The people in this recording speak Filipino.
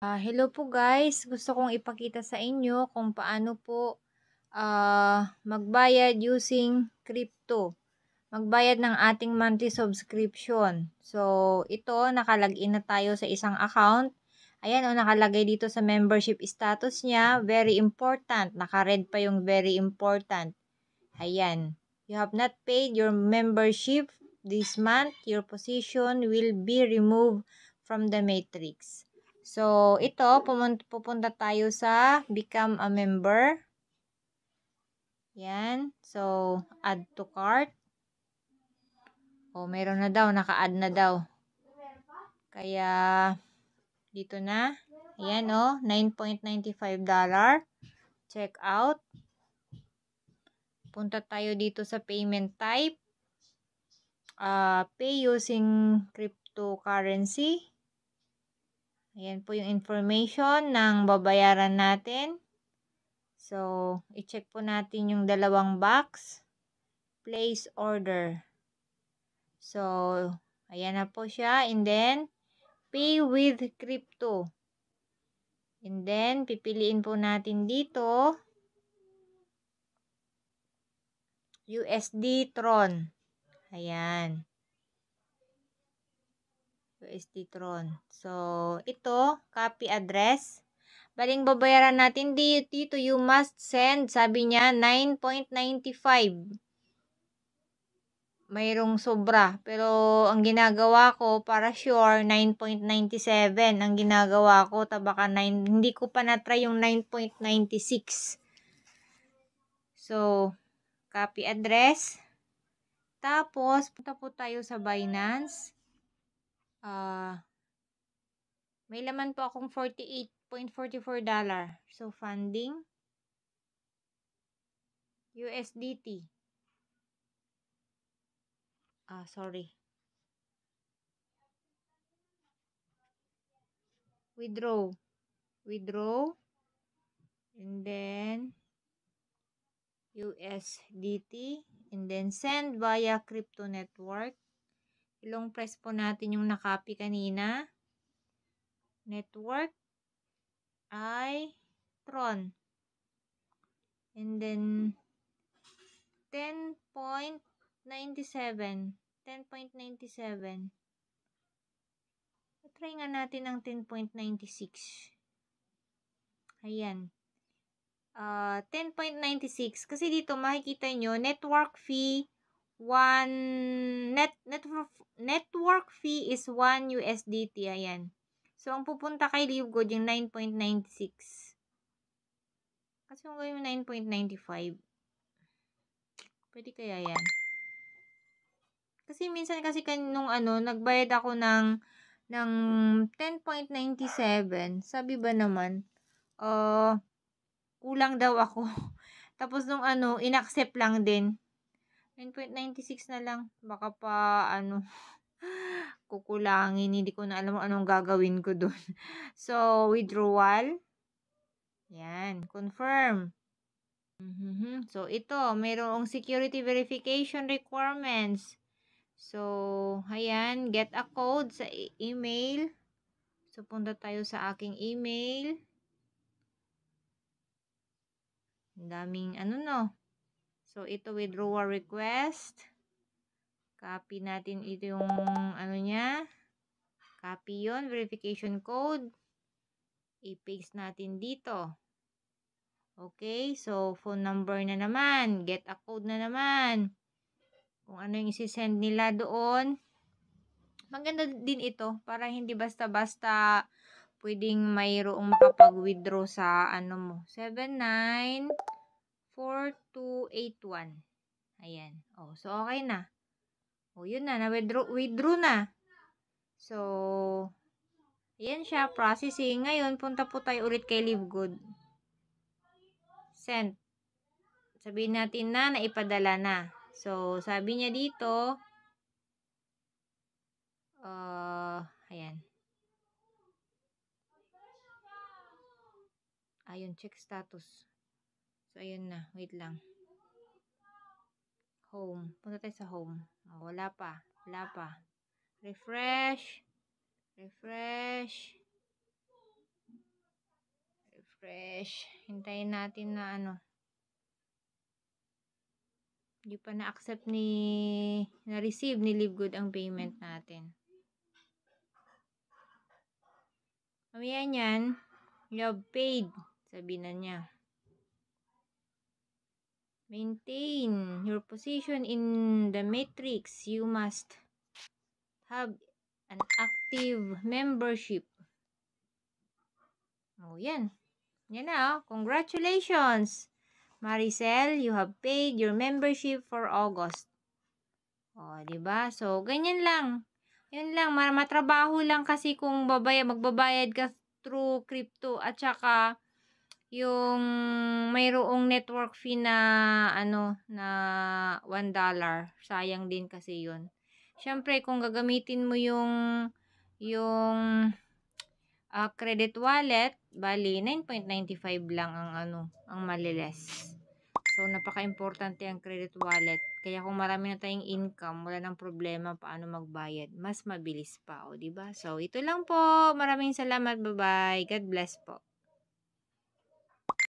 Hello po guys, gusto kong ipakita sa inyo kung paano po magbayad using crypto. Magbayad ng ating monthly subscription. So, ito, nakalagin na tayo sa isang account. Ayan o, nakalagay dito sa membership status niya, very important. Naka-red pa yung very important. Ayan. You have not paid your membership this month. Your position will be removed from the matrix. So, ito, pupunta tayo sa become a member. Yan. So, add to cart. Meron na daw, naka-add na daw. Kaya, dito na. Ayan $9.95. Check out. Punta tayo dito sa payment type. Pay using cryptocurrency. Ayan po yung information ng babayaran natin. So, i-check po natin yung dalawang box. Place order. So, ayan na po siya. And then, pay with crypto. And then, pipiliin po natin dito, USD Tron. Ayan. USD Tron. So, ito, copy address. Baling babayaran natin dito, you must send, sabi niya, 9.95. Mayroong sobra. Pero, ang ginagawa ko, para sure, 9.97 ang ginagawa ko. Baka 9, hindi ko pa na-try yung 9.96. So, copy address. Tapos, punta po tayo sa Binance. May laman po akong $48.44. So, funding. USDT. Sorry. Withdraw. And then, USDT. And then, send via crypto network. Ilong press po natin yung nakopy kanina. Network ay Tron. And then, 10.97. Try nga natin ang 10.96. Ayan. 10.96. Kasi dito makikita nyo, network fee is 1 USDT. Ayan. So, ang pupunta kay Livegood yung 9.96. Kasi kung gawin mo 9.95, pwede kaya yan? Kasi minsan kasi nung nagbayad ako ng 10.97. Sabi ba naman, kulang daw ako. Tapos nung inaccept lang din. 9.96 na lang. Baka pa kukulangin. Hindi ko na alam anong gagawin ko doon. So, withdrawal. Yan. Confirm. So, ito. Mayroong security verification requirements. So, ayan. Get a code sa email. So, punta tayo sa aking email. Ang daming So, ito withdrawal request. Copy natin ito yung niya. Copy yon, verification code. I-paste natin dito. Okay, so phone number na naman. Get a code na naman. Kung ano yung isi-send nila doon. Maganda din ito para hindi basta-basta pwedeng mayroong makapag-withdraw sa mo. 794281. Ayan. So okay na. Yun na, withdraw na. So, ayan siya, processing. Ngayon, punta po tayo ulit kay Livegood. Send. Sabihin natin na naipadala na. So, sabi niya dito, ayan. Ayun, check status. So, ayun na. Wait lang. Home. Punta tayo sa home. Wala pa. Refresh. Refresh. Hintayin natin na ano. Hindi pa na-accept na-receive ni Livegood ang payment natin. Mamaya niyan, you have paid. Sabi na niya. Maintain your position in the matrix. You must have an active membership. Oh, yan. Yan na, oh. Congratulations, Maricel. You have paid your membership for August. Oh, diba? So, ganyan lang. Yan lang. Matrabaho lang kasi kung magbabayad ka through crypto at saka yung mayroong network fee na na $1. Sayang din kasi yun. Siyempre, kung gagamitin mo yung credit wallet, bali 9.95 lang ang maliles. So, napaka-importante ang credit wallet. Kaya kung marami na tayong income, wala nang problema paano magbayad. Mas mabilis pa, o, diba? So, ito lang po. Maraming salamat. Bye-bye. God bless po.